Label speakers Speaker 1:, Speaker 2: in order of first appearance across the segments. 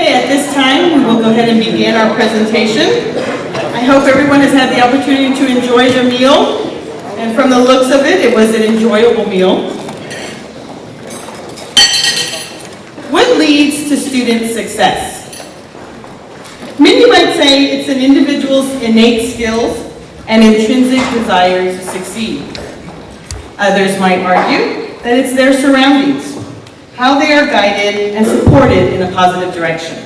Speaker 1: Okay, at this time, we will go ahead and begin our presentation. I hope everyone has had the opportunity to enjoy the meal, and from the looks of it, it was an enjoyable meal. What leads to student success? Many might say it's an individual's innate skills and intrinsic desire to succeed. Others might argue that it's their surroundings, how they are guided and supported in a positive direction.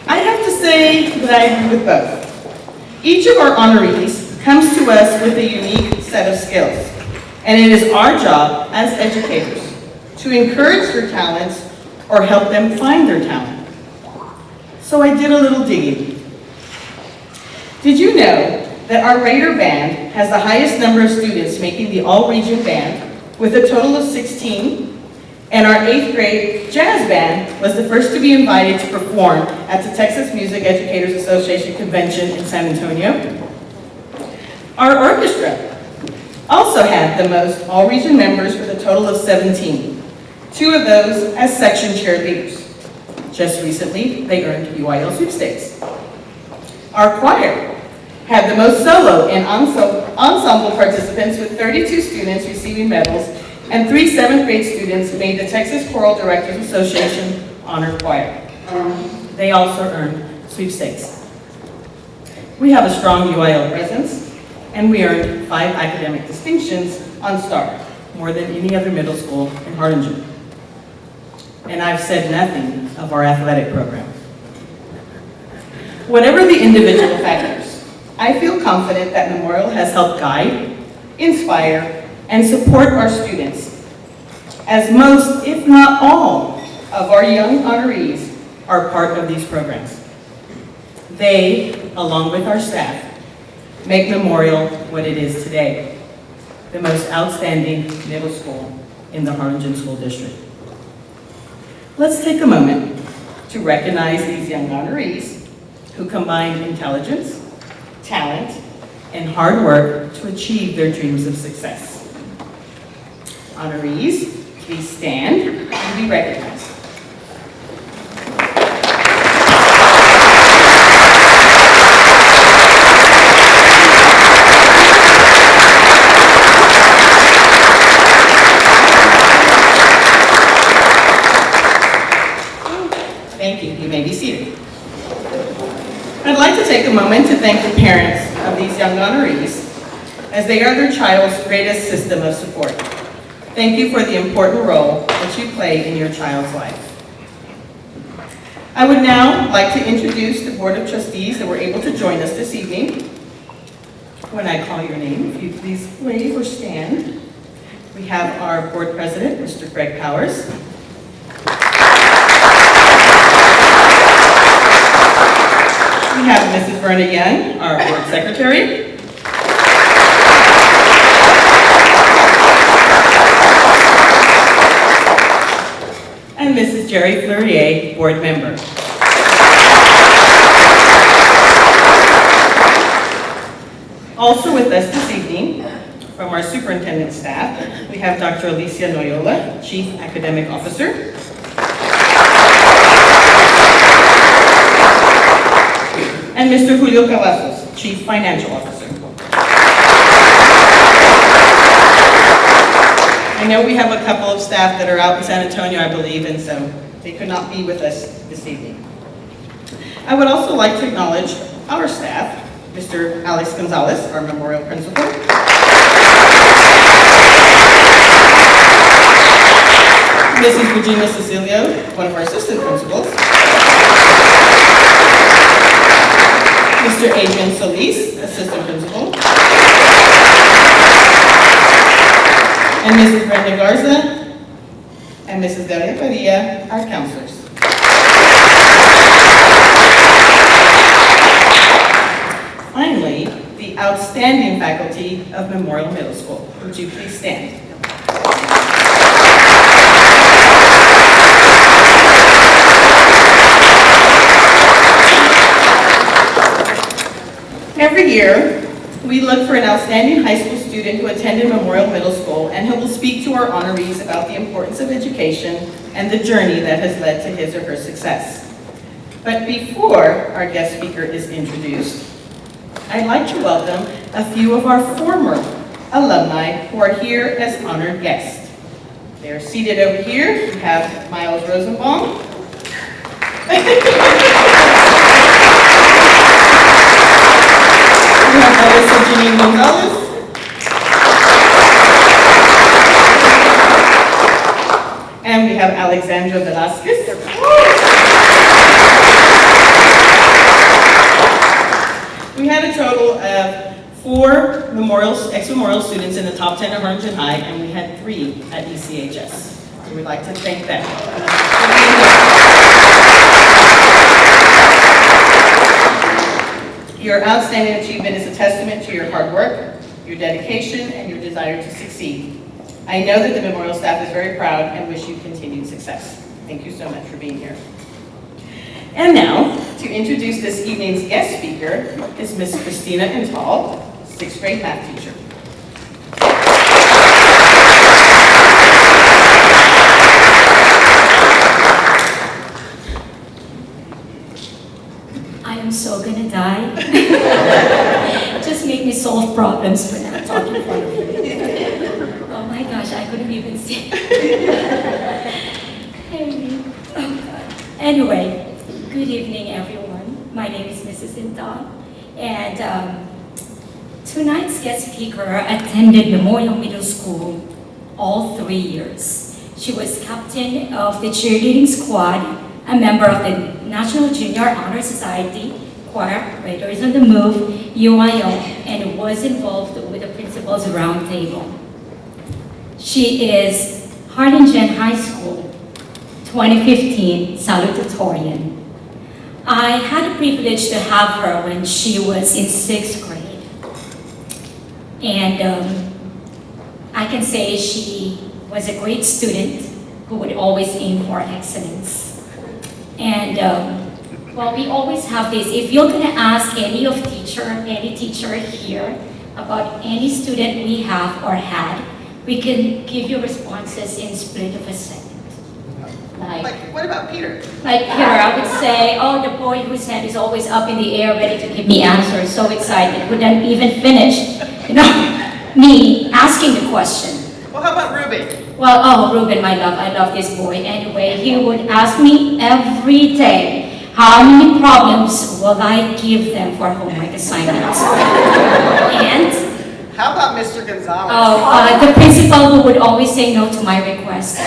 Speaker 1: I have to say that I agree with both. Each of our honorees comes to us with a unique set of skills, and it is our job as educators to encourage their talents or help them find their talent. So I did a little digging. Did you know that our Raider Band has the highest number of students making the all-region band with a total of 16, and our 8th grade jazz band was the first to be invited to perform at the Texas Music Educators Association Convention in San Antonio? Our orchestra also had the most all-region members with a total of 17, 2 of those as section cheerleaders. Just recently, they earned UIL sweepstakes. Our choir had the most solo and ensemble participants with 32 students receiving medals, and 3 7th grade students made the Texas Choral Directors Association Honor Choir. They also earned sweepstakes. We have a strong UIL presence, and we earned 5 academic distinctions on STAR, more than any other middle school in Harlingen. And I've said nothing of our athletic program. Whatever the individual factors, I feel confident that Memorial has helped guide, inspire, and support our students, as most, if not all, of our young honorees are part of these programs. They, along with our staff, make Memorial what it is today, the most outstanding middle school in the Harlingen School District. Let's take a moment to recognize these young honorees who combine intelligence, talent, and hard work to achieve their dreams of success. Honorees, please stand and be recognized. Thank you. You may be seated. I'd like to take a moment to thank the parents of these young honorees, as they are their child's greatest system of support. Thank you for the important role that you play in your child's life. I would now like to introduce the Board of Trustees that were able to join us this evening. When I call your name, if you please wave or stand. We have our Board President, Mr. Greg Powers. We have Mrs. Verna Young, our Board Secretary. And Mrs. Jerry Fleurier, Board Member. Also with us this evening, from our Superintendent staff, we have Dr. Alicia Noyola, Chief Academic Officer. And Mr. Julio Cavazos, Chief Financial Officer. I know we have a couple of staff that are out in San Antonio, I believe, and so they could not be with us this evening. I would also like to acknowledge our staff, Mr. Alex Gonzalez, our Memorial Principal. Mrs. Regina Cecilio, one of our Assistant Principals. Mr. Adrian Solis, Assistant Principal. And Mrs. Brenda Garza, and Mrs. Delia Padilla, our counselors. Finally, the outstanding faculty of Memorial Middle School. Would you please stand? Every year, we look for an outstanding high school student who attended Memorial Middle School and who will speak to our honorees about the importance of education and the journey that has led to his or her success. But before our guest speaker is introduced, I'd like to welcome a few of our former alumni who are here as honored guests. They are seated over here. We have Miles Rosenbaum. We have Melissa Janine Gonzalez. And we have Alexandra Velasquez. We had a total of 4 ex-memorial students in the top 10 at Harlingen High, and we had 3 at ECHS. So we'd like to thank them. Your outstanding achievement is a testament to your hard work, your dedication, and your desire to succeed. I know that the memorial staff is very proud and wish you continued success. Thank you so much for being here. And now, to introduce this evening's guest speaker is Miss Christina Intal, 6th grade math teacher.
Speaker 2: I am so gonna die. Just make me solve problems for now, talking in front of you. Oh my gosh, I couldn't even see. Anyway, good evening, everyone. My name is Mrs. Intan, and tonight's guest speaker attended Memorial Middle School all 3 years. She was captain of the cheerleading squad, a member of the National Junior Honor Society, choir, Raiders on the Move, UIO, and was involved with the Principals Roundtable. She is Harlingen High School 2015 salutatorian. I had the privilege to have her when she was in 6th grade. And I can say she was a great student who would always aim for excellence. And well, we always have this. If you're gonna ask any teacher here about any student we have or had, we can give you responses in split of a second.
Speaker 1: Like, what about Peter?
Speaker 2: Like Peter, I would say, oh, the boy whose hand is always up in the air, ready to give me answers, so excited, wouldn't even finish, me asking the question.
Speaker 1: Well, how about Ruben?
Speaker 2: Well, oh, Ruben, my love, I love this boy. Anyway, he would ask me every day, how many problems will I give them for homework assignments? And
Speaker 1: how about Mr. Gonzalez?
Speaker 2: oh, the principal who would always say no to my request.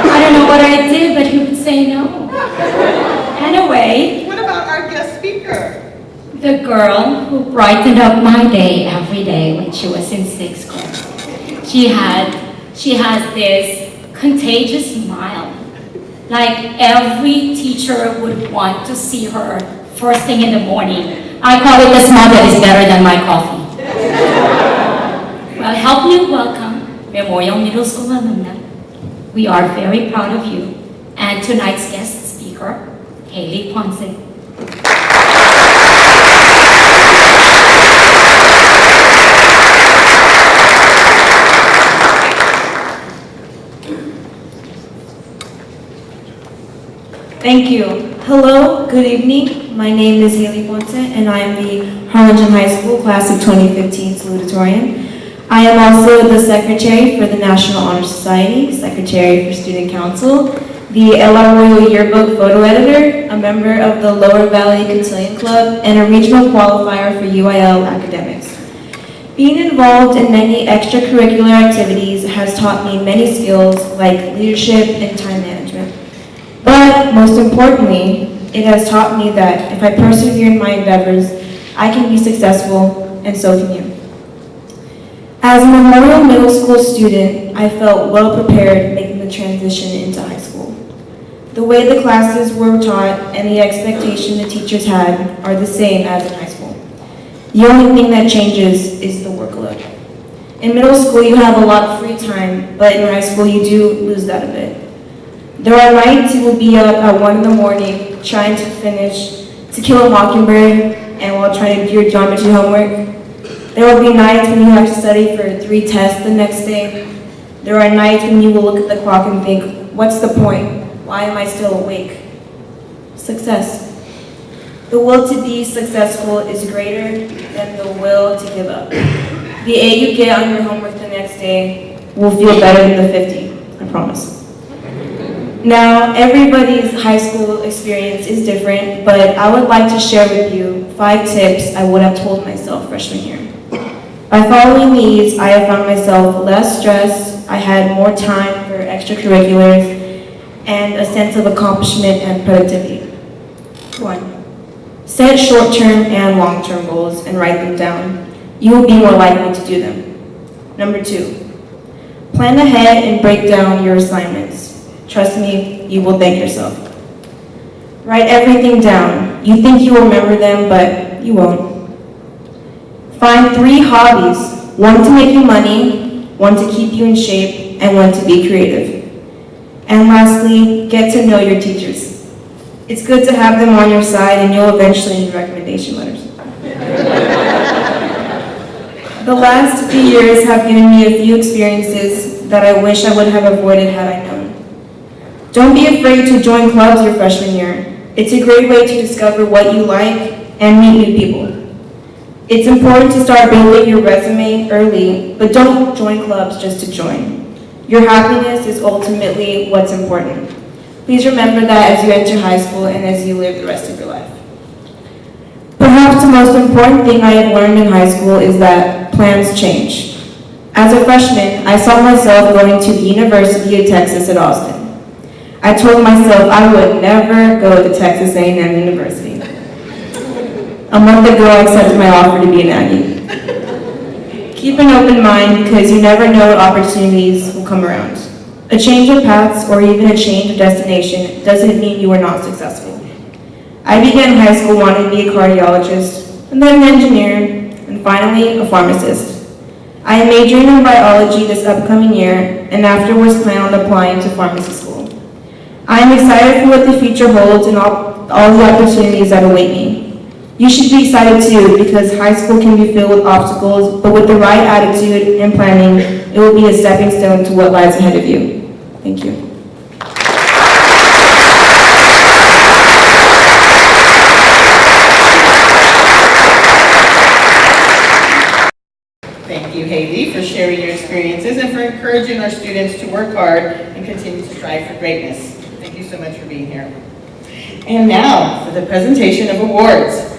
Speaker 2: I don't know what I did, but he would say no. Anyway.
Speaker 1: What about our guest speaker?
Speaker 2: The girl who brightened up my day every day when she was in 6th grade. She has this contagious smile. Like every teacher would want to see her first thing in the morning. I call it the smile that is better than my coffee. Well, help me welcome Memorial Middle School alumni. We are very proud of you. And tonight's guest speaker, Haley Ponce.
Speaker 3: Thank you. Hello, good evening. My name is Haley Ponce, and I am the Harlingen High School Class of 2015 salutatorian. I am also the Secretary for the National Honor Society, Secretary for Student Council, the El Arroyo Yearbook Photo Editor, a member of the Lower Valley Cotillion Club, and a regional qualifier for UIL academics. Being involved in many extracurricular activities has taught me many skills like leadership and time management. But most importantly, it has taught me that if I persevere in my endeavors, I can be successful, and so can you. As a Memorial Middle School student, I felt well prepared making the transition into high school. The way the classes were taught and the expectation the teachers had are the same as in high school. The only thing that changes is the workload. In middle school, you have a lot of free time, but in high school, you do lose that a bit. There are nights you will be up at 1 in the morning trying to finish To Kill a Mockingbird and while trying to do your geometry homework. There will be nights when you have to study for 3 tests the next day. There are nights when you will look at the clock and think, what's the point? Why am I still awake? Success. The will to be successful is greater than the will to give up. The A you get on your homework the next day will feel better than the 50, I promise. Now, everybody's high school experience is different, but I would like to share with you 5 tips I would have told myself freshman year. By following these, I have found myself less stressed, I had more time for extracurriculars, and a sense of accomplishment and productivity. 1. Set short-term and long-term goals and write them down. You will be more likely to do them. Number 2. Plan ahead and break down your assignments. Trust me, you will thank yourself. Write everything down. You think you will remember them, but you won't. Find 3 hobbies. 1 to make you money, 1 to keep you in shape, and 1 to be creative. And lastly, get to know your teachers. It's good to have them on your side, and you'll eventually need recommendation letters. The last few years have given me a few experiences that I wish I would have avoided had I known. Don't be afraid to join clubs your freshman year. It's a great way to discover what you like and meet new people. It's important to start building your resume early, but don't join clubs just to join. Your happiness is ultimately what's important. Please remember that as you enter high school and as you live the rest of your life. Perhaps the most important thing I have learned in high school is that plans change. As a freshman, I saw myself going to the University of Texas at Austin. I told myself I would never go to Texas A&M University. A month ago, I accepted my offer to be an Aggie. Keep an open mind because you never know what opportunities will come around. A change of paths or even a change of destination doesn't mean you are not successful. I began high school wanting to be a cardiologist, and then an engineer, and finally a pharmacist. I am majoring in biology this upcoming year, and afterwards plan on applying to pharmacy school. I am excited for what the future holds and all the opportunities that await me. You should be excited too, because high school can be filled with obstacles, but with the right attitude and planning, it will be a stepping stone to what lies ahead of you. Thank you.
Speaker 1: Thank you, Haley, for sharing your experiences and for encouraging our students to work hard and continue to strive for greatness. Thank you so much for being here. And now for the presentation of awards.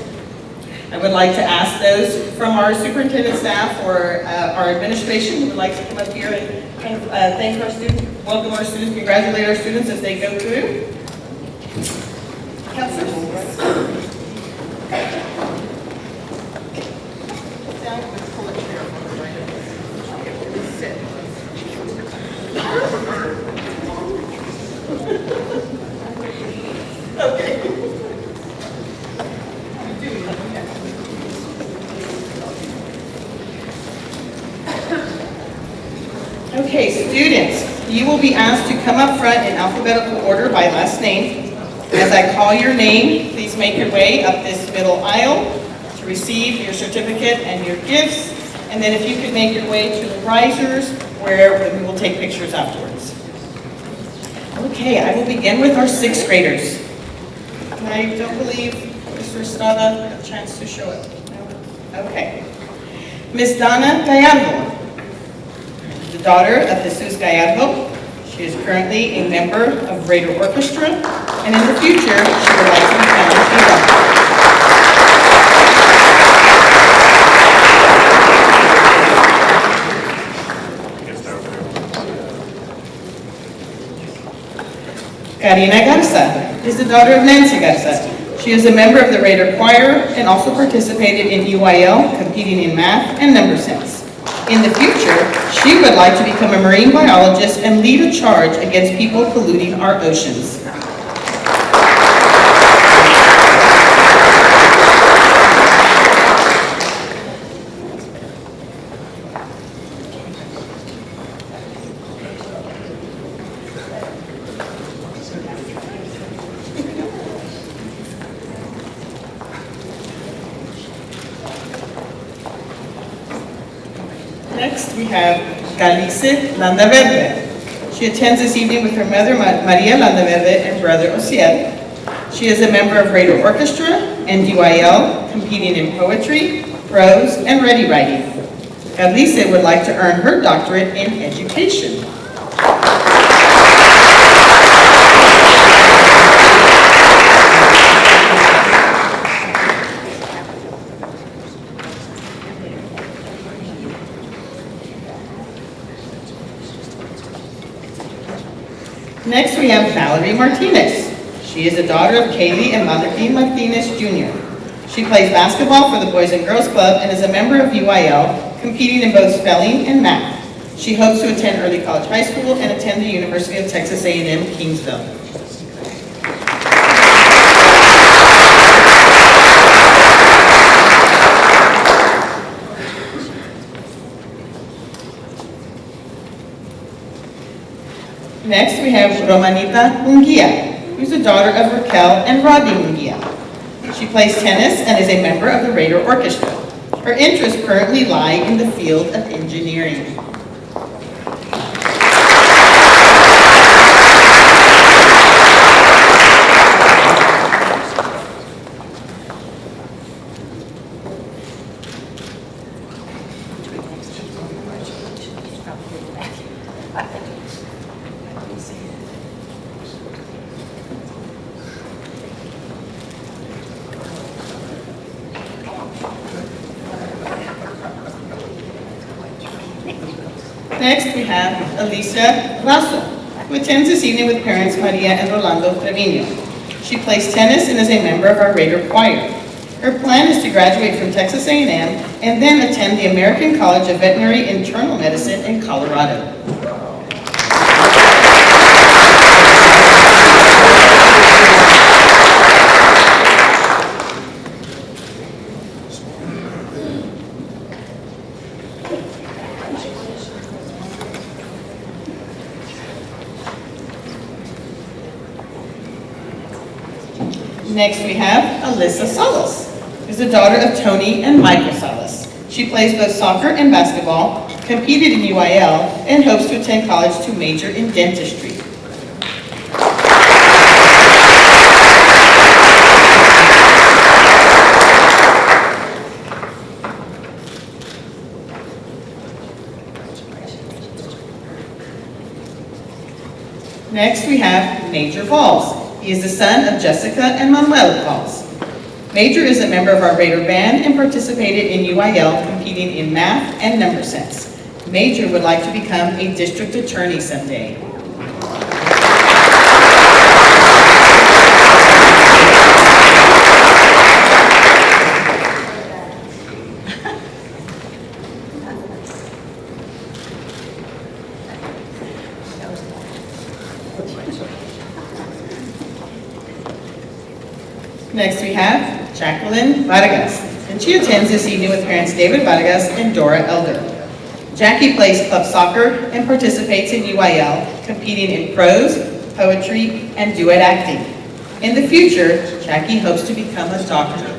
Speaker 1: I would like to ask those from our superintendent staff or our administration who would like to come up here and kind of thank our students, welcome our students, congratulate our students as they go through. Counselors? Okay. Okay, students, you will be asked to come up front in alphabetical order by last name. As I call your name, please make your way up this middle aisle to receive your certificate and your gifts. And then if you could make your way to the risers where we will take pictures afterwards. Okay, I will begin with our 6th graders. And I don't believe Mr. Estrada had a chance to show up. No? Okay. Miss Donna Gallardo, the daughter of Jesus Gallardo. She is currently a member of Raider Orchestra, and in the future, she would like to become a tuba. Karina Garza is the daughter of Nancy Garza. She is a member of the Raider Choir and also participated in UIL, competing in math and number sense. In the future, she would like to become a marine biologist and lead a charge against people polluting our oceans. Next, we have Galice Landaverde. She attends this evening with her mother, Maria Landaverde, and brother, Osiel. She is a member of Raider Orchestra and UIL, competing in poetry, prose, and ready writing. Elise would like to earn her doctorate in education. Next, we have Valerie Martinez. She is the daughter of Kaylee and Valentin Martinez Jr. She plays basketball for the Boys and Girls Club and is a member of UIL, competing in both spelling and math. She hopes to attend Early College High School and attend the University of Texas A&M Kingsville. Next, we have Romanita Munguia, who's the daughter of Raquel and Rodney Munguia. She plays tennis and is a member of the Raider Orchestra. Her interests currently lie in the field of engineering. Next, we have Alicia Razo, who attends this evening with parents Maria and Rolando Trevino. She plays tennis and is a member of our Raider Choir. Her plan is to graduate from Texas A&M and then attend the American College of Veterinary Internal Medicine in Colorado. Next, we have Alyssa Salas, who's the daughter of Tony and Michael Salas. She plays both soccer and basketball, competed in UIL, and hopes to attend college to major in dentistry. Next, we have Major Valls. He is the son of Jessica and Manuel Valls. Major is a member of our Raider band and participated in UIL, competing in math and number sense. Major would like to become a district attorney someday. Next, we have Jacqueline Vargas, and she attends this evening with parents David Vargas and Dora Elder. Jackie plays club soccer and participates in UIL, competing in prose, poetry, and duet acting. In the future, Jackie hopes to become a doctor.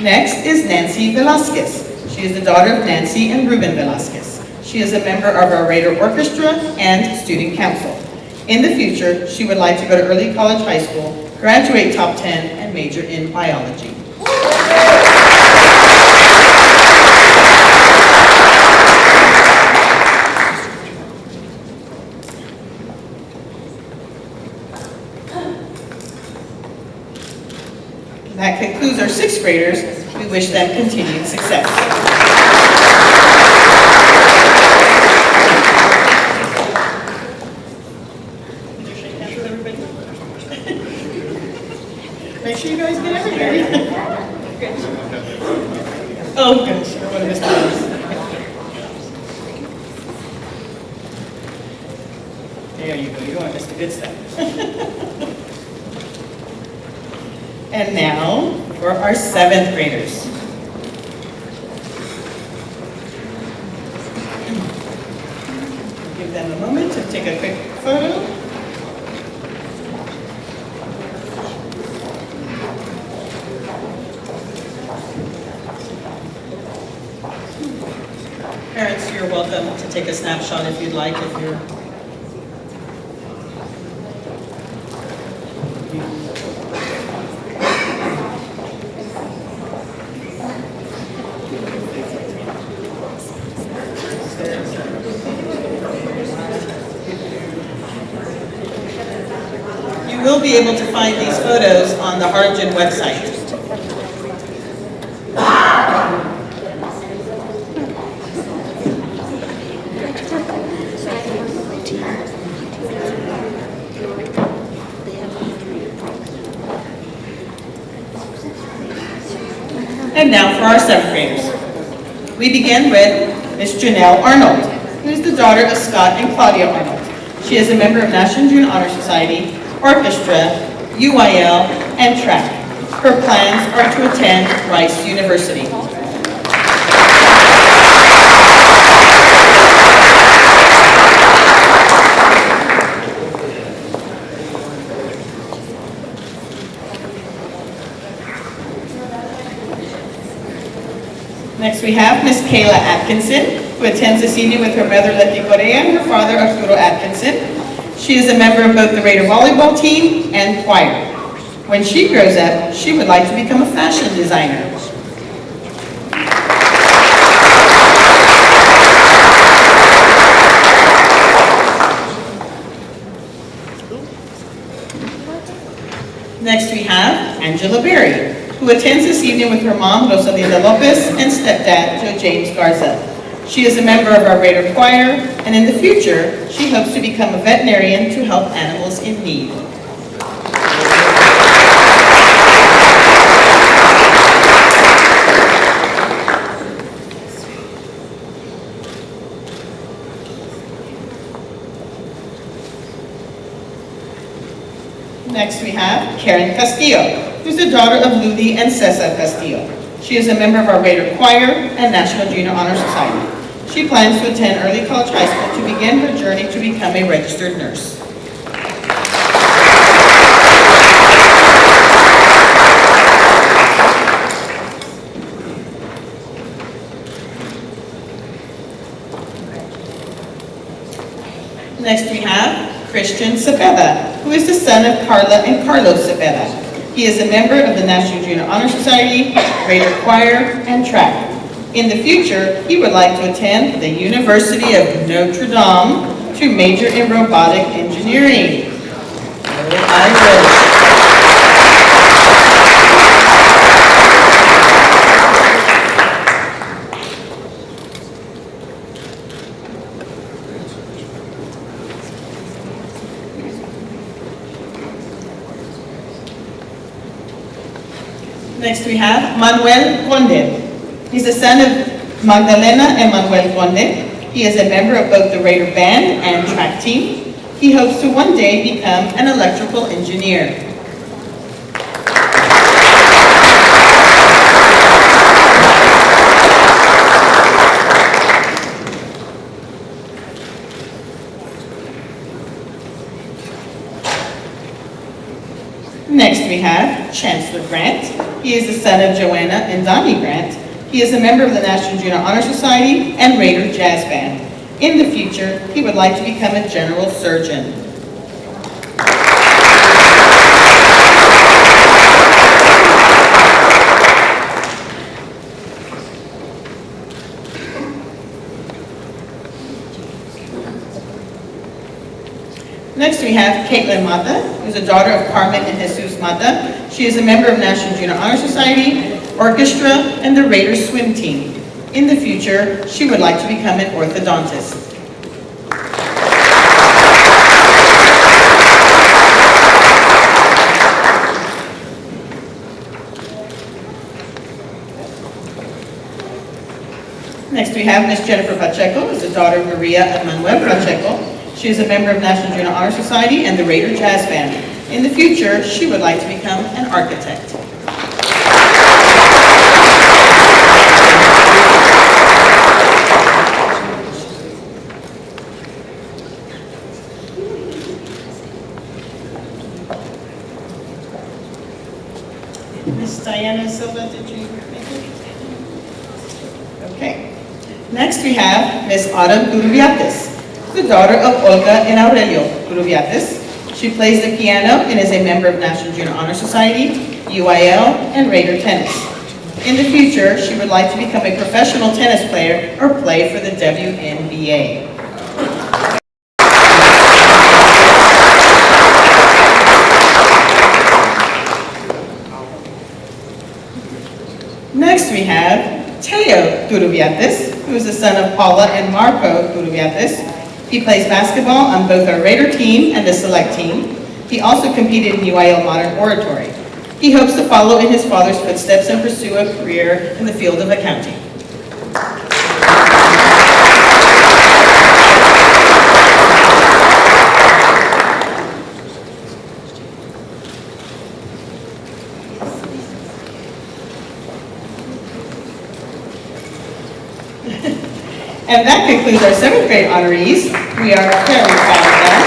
Speaker 1: Next is Nancy Velasquez. She is the daughter of Nancy and Ruben Velasquez. She is a member of our Raider Orchestra and Student Council. In the future, she would like to go to Early College High School, graduate top 10, and major in biology. That concludes our 6th graders. We wish them continued success. Did you shake hands with everybody? Make sure you guys get everybody. Oh gosh, I would have missed those. There you go, you don't want to miss the good stuff. And now, for our 7th graders. Give them a moment to take a quick photo. take a snapshot if you'd like, if you're... You will be able to find these photos on the Harlingen website. And now for our seventh graders. We begin with Miss Janelle Arnold, who is the daughter of Scott and Claudia Arnold. She is a member of National Junior Honor Society, Orchestra, UIL, and track. Her plans are to attend Rice University. Next we have Miss Kayla Atkinson, who attends this evening with her mother Letty Correa and her father Arturo Atkinson. She is a member of both the Raider volleyball team and choir. When she grows up, she would like to become a fashion designer. Next we have Angela Berry, who attends this evening with her mom, Rosalinda Lopez, and stepdad, Joe James Garza. She is a member of our Raider Choir, and in the future, she hopes to become a veterinarian to help animals in need. Next we have Karen Castillo, who's the daughter of Ludi and Cesar Castillo. She is a member of our Raider Choir and National Junior Honor Society. She plans to attend early college high school to begin her journey to become a registered nurse. Next we have Christian Cepeda, who is the son of Carla and Carlos Cepeda. He is a member of the National Junior Honor Society, Raider Choir, and track. In the future, he would like to attend the University of Notre Dame to major in robotic engineering. Oh, I wish. Next we have Manuel Conde. He's the son of Magdalena and Manuel Conde. He is a member of both the Raider band and track team. He hopes to one day become an electrical engineer. Next we have Chancellor Grant. He is the son of Joanna and Donnie Grant. He is a member of the National Junior Honor Society and Raider Jazz Band. In the future, he would like to become a general surgeon. Next we have Caitlin Mata, who's a daughter of Carmen and Jesus Mata. She is a member of National Junior Honor Society, Orchestra, and the Raiders swim team. In the future, she would like to become an orthodontist. Next we have Miss Jennifer Pacheco, who's the daughter of Maria and Manuel Pacheco. She is a member of National Junior Honor Society and the Raider Jazz Band. In the future, she would like to become an architect. Miss Diana Silva, did you make it? Okay. Next we have Miss Autumn Guruviatis, the daughter of Olga and Aurelio Guruviatis. She plays the piano and is a member of National Junior Honor Society, UIL, and Raider Tennis. In the future, she would like to become a professional tennis player or play for the WNBA. Next we have Teo Guruviatis, who is the son of Paula and Marco Guruviatis. He plays basketball on both our Raider team and the select team. He also competed in UIL Modern Oratory. He hopes to follow in his father's footsteps and pursue a career in the field of accounting. And that concludes our 7th grade honorees. We are very proud of them.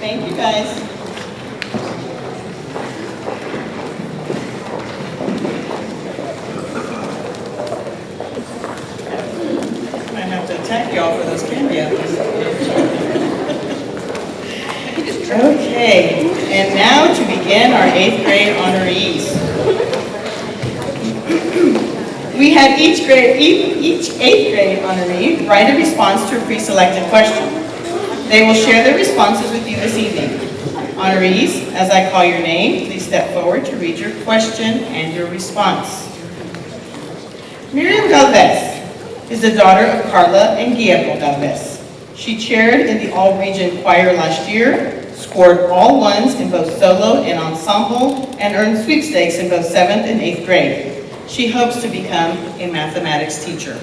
Speaker 1: Thank you, guys. I have to attack y'all for those candy apples. Okay, and now to begin our 8th grade honorees. We had each 8th grade honoree write a response to a pre-selected question. They will share their responses with you this evening. Honorees, as I call your name, please step forward to read your question and your response. Miriam Galvez is the daughter of Carla and Guillermo Galvez. She chaired in the all-region choir last year, scored all ones in both solo and ensemble, and earned sweepstakes in both 7th and 8th grade. She hopes to become a mathematics teacher.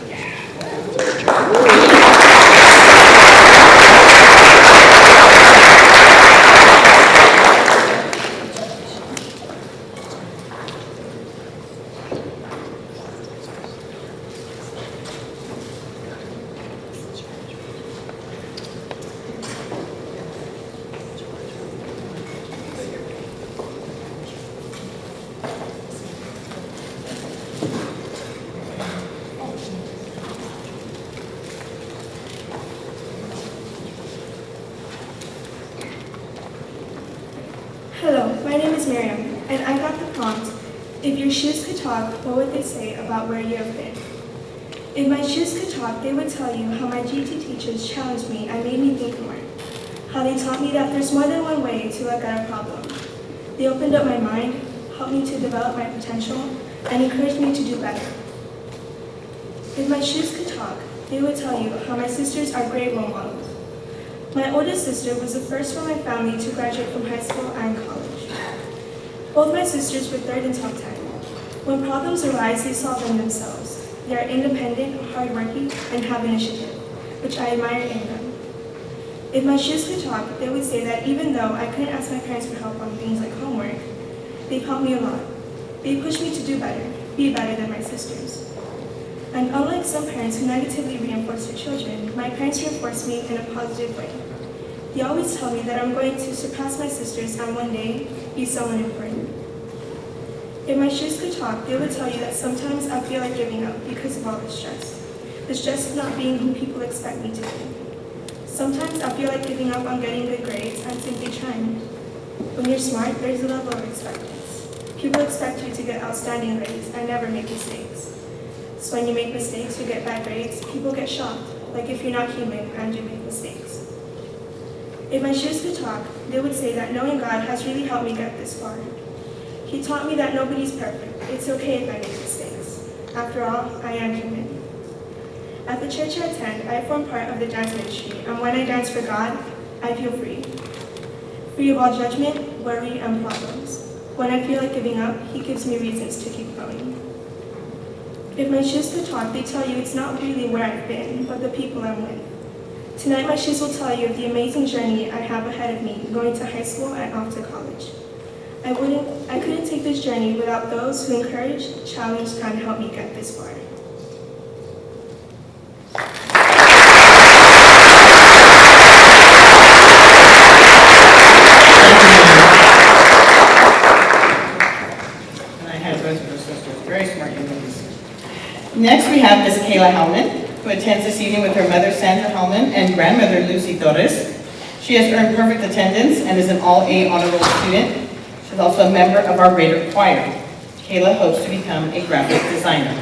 Speaker 4: Hello, my name is Miriam, and I got the prompt, if your shoes could talk, what would they say about where you have been? If my shoes could talk, they would tell you how my GT teachers challenged me and made me think more. How they taught me that there's more than one way to look at a problem. They opened up my mind, helped me to develop my potential, and encouraged me to do better. If my shoes could talk, they would tell you how my sisters are great role models. My oldest sister was the first from my family to graduate from high school and college. Both my sisters were 3rd in top 10. When problems arise, they solve them themselves. They are independent, hardworking, and have initiative, which I admire in them. If my shoes could talk, they would say that even though I couldn't ask my parents for help on things like homework, they've helped me a lot. They pushed me to do better, be better than my sisters. And unlike some parents who negatively reinforce their children, my parents reinforce me in a positive way. They always tell me that I'm going to surpass my sisters and one day be someone important. If my shoes could talk, they would tell you that sometimes I feel like giving up because of all the stress. The stress of not being who people expect me to be. Sometimes I feel like giving up on getting good grades and simply trying. When you're smart, there's a level of acceptance. People expect you to get outstanding grades and never make mistakes. So when you make mistakes or get bad grades, people get shocked. like if you're not human and you make mistakes. If my shoes could talk, they would say that knowing God has really helped me get this far. He taught me that nobody's perfect. It's okay if I make mistakes. After all, I am human. At the church I attend, I form part of the dance ministry, and when I dance for God, I feel free. Free of all judgment, worry, and problems. When I feel like giving up, He gives me reasons to keep going. If my shoes could talk, they tell you it's not really where I've been, but the people I'm with. Tonight, my shoes will tell you of the amazing journey I have ahead of me, going to high school and off to college. I couldn't take this journey without those who encouraged, challenged, and helped me get this far.
Speaker 1: And I had both of those sisters, very smart young ladies. Next, we have Ms. Kayla Hellman, who attends this evening with her mother, Sandra Hellman, and grandmother, Lucy Torres. She has earned perfect attendance and is an all-A honor roll student. She's also a member of our Raider Choir. Kayla hopes to become a graphic designer.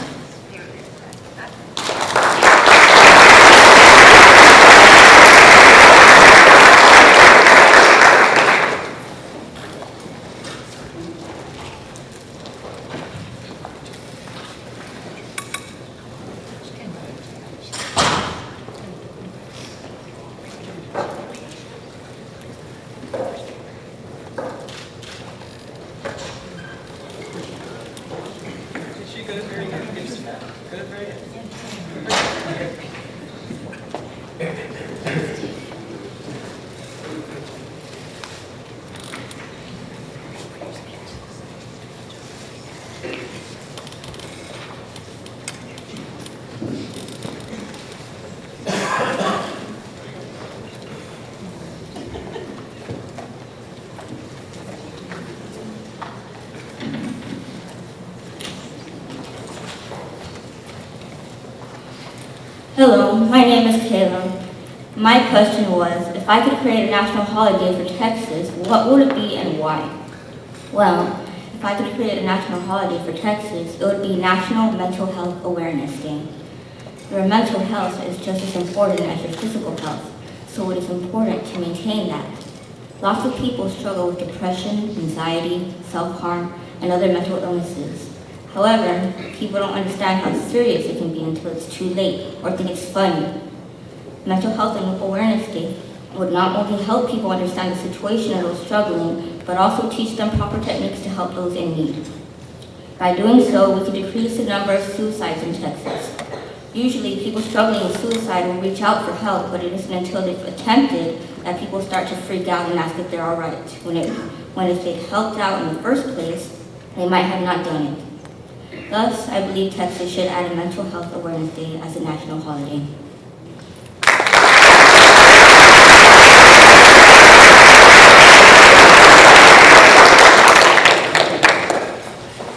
Speaker 5: Hello, my name is Kayla. My question was, if I could create a national holiday for Texas, what would it be and why? Well, if I could create a national holiday for Texas, it would be National Mental Health Awareness Day. Your mental health is just as important as your physical health, so it is important to maintain that. Lots of people struggle with depression, anxiety, self-harm, and other mental illnesses. However, people don't understand how serious it can be until it's too late or think it's funny. Mental Health and Awareness Day would not only help people understand the situation of those struggling, but also teach them proper techniques to help those in need. By doing so, we can decrease the number of suicides in Texas. Usually, people struggling with suicide will reach out for help, but it isn't until they've attempted that people start to freak out and ask if they're all right, when if they helped out in the first place, they might have not done it. Thus, I believe Texas should add a Mental Health Awareness Day as a national holiday.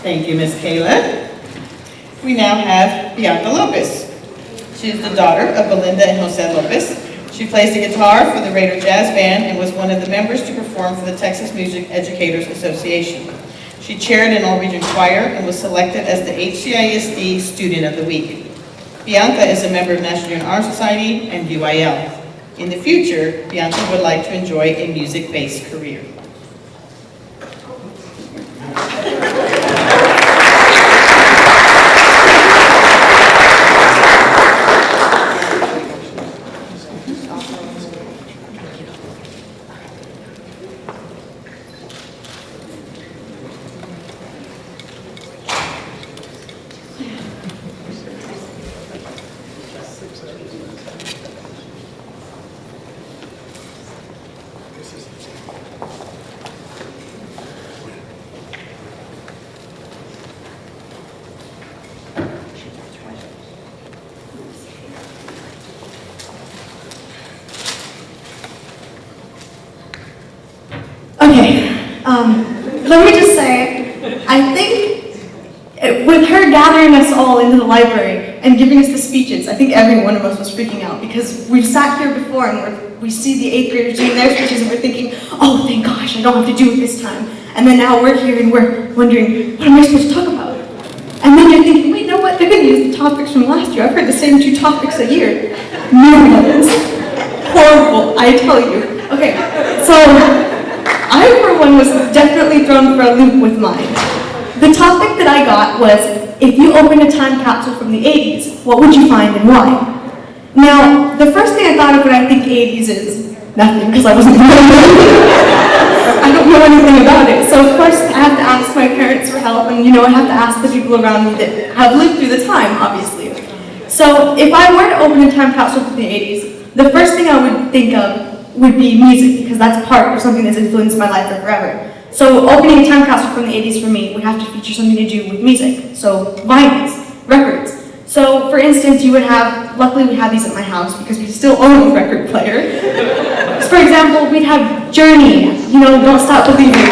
Speaker 1: Thank you, Ms. Kayla. We now have Bianca Lopez. She is the daughter of Belinda and Jose Lopez. She plays the guitar for the Raider Jazz Band and was one of the members to perform for the Texas Music Educators Association. She chaired an all-region choir and was selected as the HCISD Student of the Week. Bianca is a member of National Junior Honor Society and UIL. In the future, Bianca would like to enjoy a music-based career.
Speaker 6: Okay, let me just say, I think with her gathering us all into the library and giving us the speeches, I think every one of us was freaking out because we've sat here before and we see the 8th graders doing their speeches and we're thinking, oh, thank gosh, I don't have to do it this time. And then now we're here and we're wondering, what am I supposed to talk about? And then you're thinking, wait, you know what? They're going to use the topics from last year. I've heard the same 2 topics a year. No, it's horrible, I tell you. Okay, so I, for one, was definitely thrown for a loop with mine. The topic that I got was, if you opened a time capsule from the 80s, what would you find and why? Now, the first thing I thought of when I think 80s is nothing, because I wasn't I don't know anything about it. So of course, I have to ask my parents for help, and I have to ask the people around me that have lived through the time, obviously. So if I were to open a time capsule from the 80s, the first thing I would think of would be music, because that's part of something that's influenced my life forever. So opening a time capsule from the 80s for me would have to feature something to do with music. So vinyls, records. So for instance, you would have, luckily we have these at my house because we still own a record player. So for example, we'd have Journey, Don't Stop Believing. Tears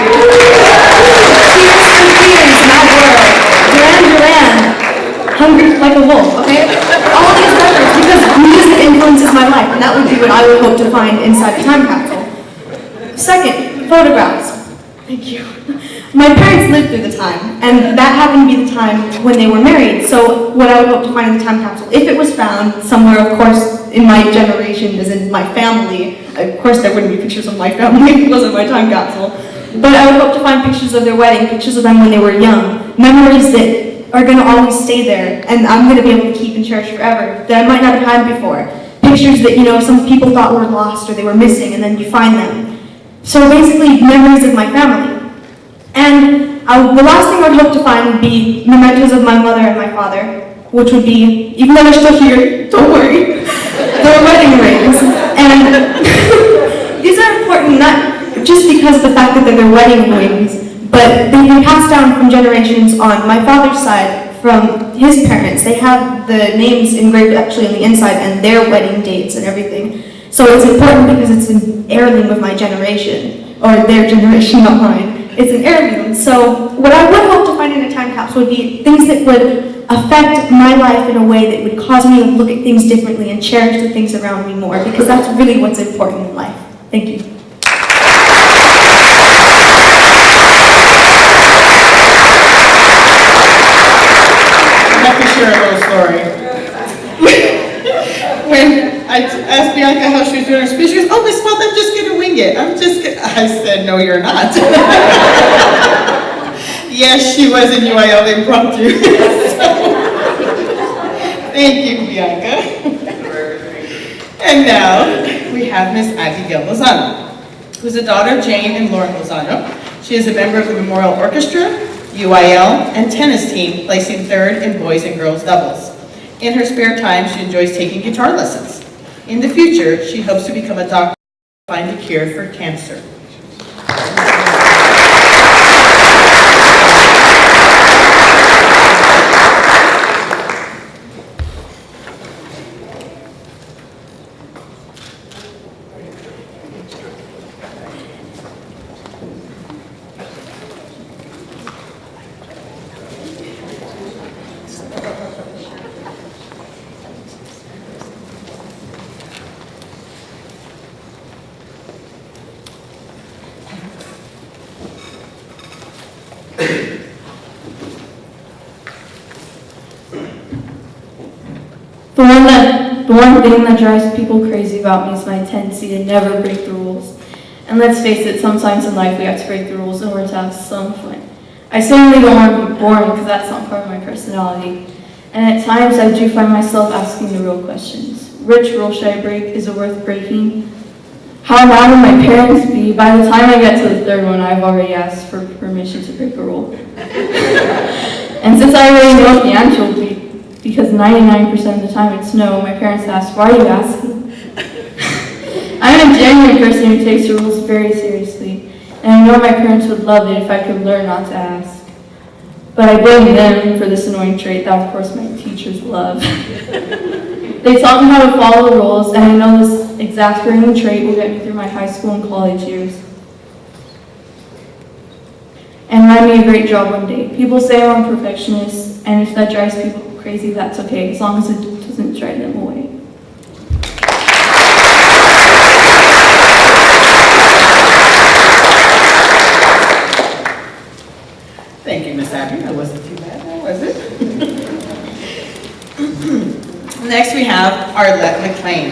Speaker 6: for Fears, Mad World. Duran Duran, Hungry Like a Wolf, okay? All these records, because music influences my life, and that would be what I would hope to find inside a time capsule. Second, photographs. Thank you. My parents lived through the time, and that happened to be the time when they were married, so what I would hope to find in the time capsule, if it was found somewhere, of course, in my generation, as in my family, of course there wouldn't be pictures of my family if it wasn't my time capsule, but I would hope to find pictures of their wedding, pictures of them when they were young, memories that are going to always stay there, and I'm going to be able to keep and cherish forever, that I might not have had before. Pictures that, some people thought were lost or they were missing, and then you find them. So basically, memories of my family. And the last thing I would hope to find would be mementos of my mother and my father, which would be, even though they're still here, don't worry, their wedding rings. And these are important not just because of the fact that they're their wedding rings, but they've been passed down from generations on my father's side from his parents. They have the names engraved actually on the inside and their wedding dates and everything. So it's important because it's an heirloom of my generation, or their generation, not mine. It's an heirloom. So what I would hope to find in a time capsule would be things that would affect my life in a way that would cause me to look at things differently and cherish the things around me more, because that's really what's important in life. Thank you.
Speaker 1: I have to share a little story. When I asked Bianca how she was doing her speech, she goes, "Oh, Miss Smith, I'm just going to wing it. I said, "No, you're not." Yes, she was in UIL impromptu. Thank you, Bianca. And now we have Miss Abigail Lozano, who's the daughter of Jane and Lauren Lozano. She is a member of the Memorial Orchestra, UIL, and tennis team, placing 3rd in boys and girls doubles. In her spare time, she enjoys taking guitar lessons. In the future, she hopes to become a doctor and find a cure for cancer.
Speaker 7: The one thing that drives people crazy about me is my tendency to never break the rules. And let's face it, sometimes in life we have to break the rules in order to have some fun. I certainly don't want to be boring because that's not part of my personality. And at times I do find myself asking the real questions. Which rule should I break? Is it worth breaking? How mad will my parents be? By the time I get to the 3rd one, I've already asked for permission to break a rule. And since I already know what the answer will be, because 99% of the time it's no, my parents ask, "Why are you asking?" I'm a genuine person who takes the rules very seriously, and I know my parents would love it if I could learn not to ask. But I blame them for this annoying trait that of course my teachers love. They taught me how to follow the rules, and I know this exasperating trait will get me through my high school and college years. And land me a great job one day. People say I'm a perfectionist, and if that drives people crazy, that's okay, as long as it doesn't drive them away.
Speaker 1: Thank you, Miss Abby. That wasn't too bad, was it? Next, we have Arlette McLean.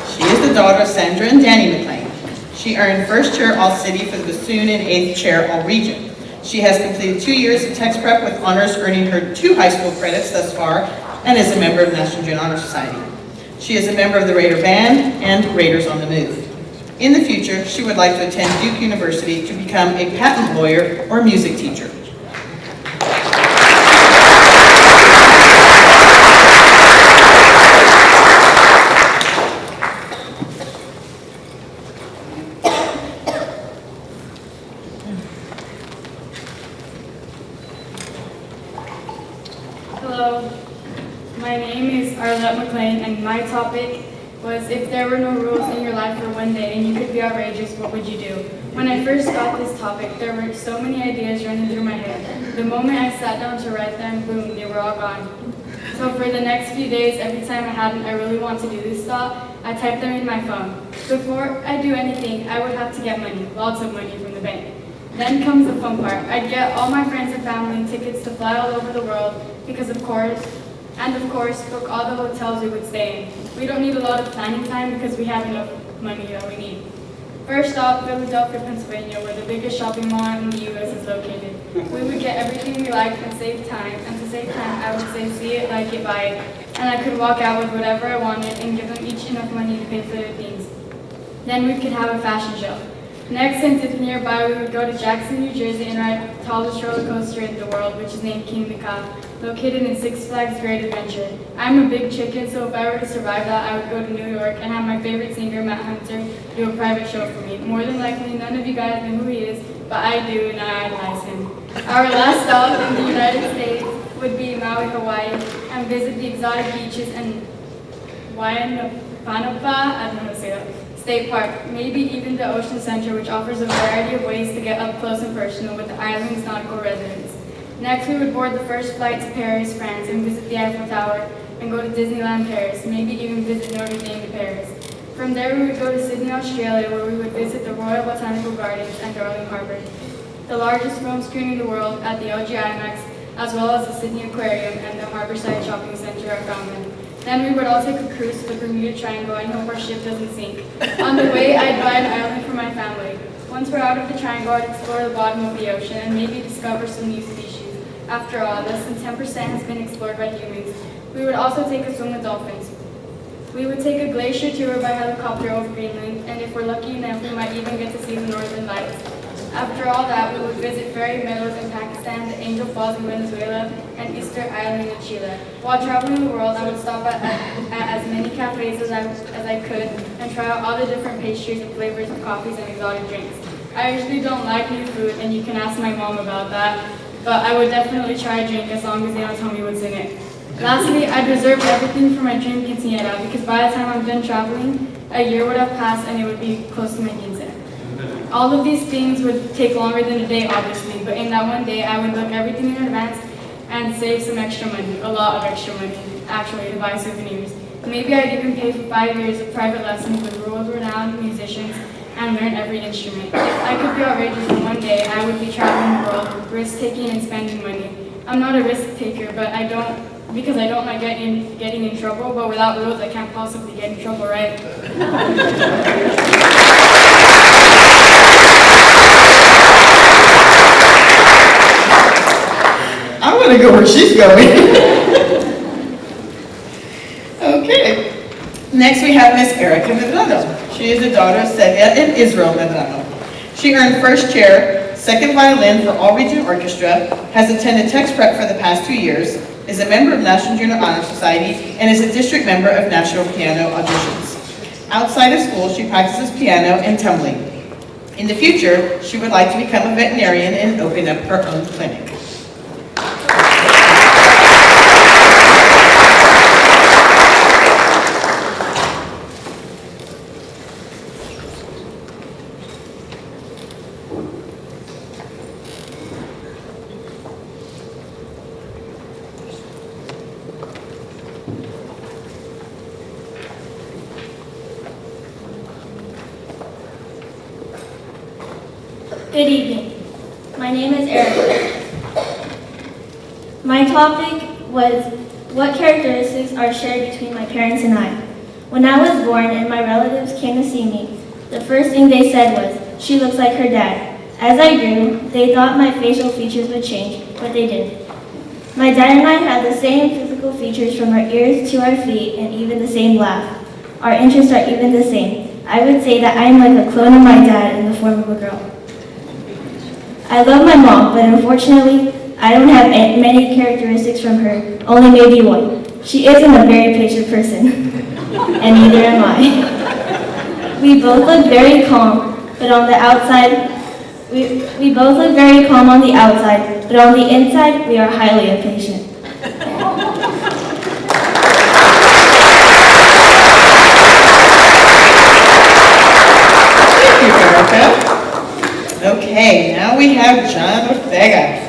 Speaker 1: She is the daughter of Sandra and Danny McLean. She earned first chair All-City for the bassoon and eighth chair All-Region. She has completed 2 years of text prep with honors, earning her 2 high school credits thus far, and is a member of National Junior Honor Society. She is a member of the Raider Band and Raiders on the Move. In the future, she would like to attend Duke University to become a patent lawyer or music teacher.
Speaker 8: Hello, my name is Arlette McLean, and my topic was if there were no rules in your life for one day and you could be outrageous, what would you do? When I first got this topic, there were so many ideas running through my head. The moment I sat down to write them, boom, they were all gone. So for the next few days, every time I had an I really want to do this thought, I typed them in my phone. Before I do anything, I would have to get money, lots of money from the bank. Then comes the fun part. I'd get all my friends and family tickets to fly all over the world because of course, book all the hotels we would stay in. We don't need a lot of planning time because we have enough money that we need. First off, Philadelphia, Pennsylvania, where the biggest shopping mall in the U.S. is located. We would get everything we liked and save time. And to save time, I would say see it, like it, buy it. And I could walk out with whatever I wanted and give them each enough money to pay for their things. Then we could have a fashion show. Next, since it's nearby, we would go to Jackson, New Jersey and ride the tallest roller coaster in the world, which is named King of the Cow, located in Six Flags Great Adventure. I'm a big chicken, so if I were to survive that, I would go to New York and have my favorite singer, Matt Hunter, do a private show for me. More than likely, none of you guys know who he is, but I do, and I idolize him. Our last stop in the United States would be Maui, Hawaii, and visit the exotic beaches and Waianapanapa, I don't know how to say that, State Park, maybe even the Ocean Center, which offers a variety of ways to get up close and personal with the island's nautical residents. Next, we would board the first flight to Paris, France, and visit the Eiffel Tower, and go to Disneyland Paris, maybe even visit Notre Dame to Paris. From there, we would go to Sydney, Australia, where we would visit the Royal Botanical Gardens and Darling Harbour, the largest film screen in the world at the LG IMAX, as well as the Sydney Aquarium and the Harborside Shopping Centre at Fountain. Then we would all take a cruise to the Bermuda Triangle and hope our ship doesn't sink. On the way, I'd buy an island for my family. Once we're out of the triangle, I'd explore the bottom of the ocean and maybe discover some new species. After all, less than 10% has been explored by humans. We would also take a swim with dolphins. We would take a glacier tour by helicopter over Greenland, and if we're lucky enough, we might even get to see the northern lights. After all that, we would visit fairy meadows in Pakistan, the Angel Falls in Venezuela, and Easter Island in Chile. While traveling the world, I would stop at as many cafes as I could and try out all the different pastries and flavors of coffees and exotic drinks. I usually don't like new food, and you can ask my mom about that, but I would definitely try a drink as long as they don't tell me what's in it. Lastly, I'd reserve everything for my dream quinceañera because by the time I'm done traveling, a year would have passed and it would be close to my quinceañera. All of these things would take longer than a day, obviously, but in that one day, I would book everything in advance and save some extra money, a lot of extra money, actually, to buy souvenirs. Maybe I'd even pay for 5 years of private lessons with world-renowned musicians and learn every instrument. If I could be outrageous in one day, I would be traveling the world, risk-taking and spending money. I'm not a risk-taker, but I don't like getting in trouble, but without rules, I can't possibly get in trouble, right?
Speaker 1: I'm going to go where she's going. Okay. Next we have Miss Erica Medrano. She is the daughter of Sevia and Israel Medrano. She earned first chair, second violin for All-Region Orchestra, has attended text prep for the past 2 years, is a member of National Junior Honor Society, and is a district member of National Piano Auditions. Outside of school, she practices piano and tumbling. In the future, she would like to become a veterinarian and open up her own clinic.
Speaker 9: Good evening. My name is Erica. My topic was What characteristics are shared between my parents and I? When I was born and my relatives came to see me, the first thing they said was, "She looks like her dad." As I grew, they thought my facial features would change, but they didn't. My dad and I have the same physical features from our ears to our feet and even the same laugh. Our interests are even the same. I would say that I am like a clone of my dad in the form of a girl. I love my mom, but unfortunately, I don't have many characteristics from her, only maybe one. She isn't a very patient person, and neither am I. We both look very calm, but on the outside, we both look very calm on the outside, but on the inside, we are highly impatient.
Speaker 1: Thank you, Erica. Okay, now we have John Ortega.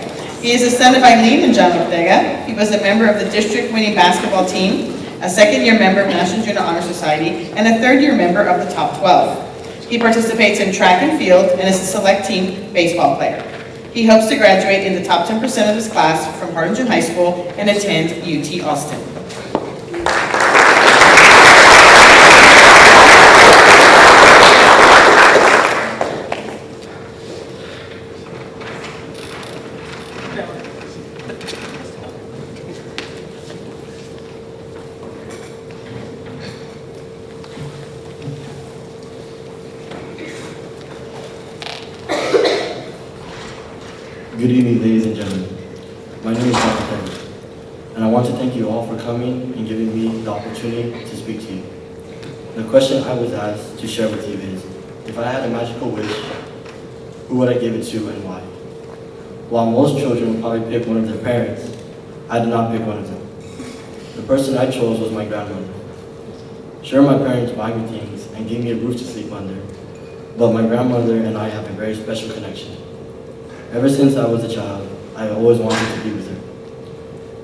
Speaker 1: He is the son of Eileen and John Ortega. He was a member of the district-winning basketball team, a second-year member of National Junior Honor Society, and a third-year member of the Top 12. He participates in track and field and is a select team baseball player. He hopes to graduate in the top 10% of his class from Harlingen High School and attend UT Austin.
Speaker 10: Good evening, ladies and gentlemen. My name is Dr. Perry, and I want to thank you all for coming and giving me the opportunity to speak to you. The question I was asked to share with you is, if I had a magical wish, who would I give it to and why? While most children would probably pick one of their parents, I did not pick one of them. The person I chose was my grandmother. Sure, my parents buy me things and give me a roof to sleep under, but my grandmother and I have a very special connection. Ever since I was a child, I always wanted to be with her.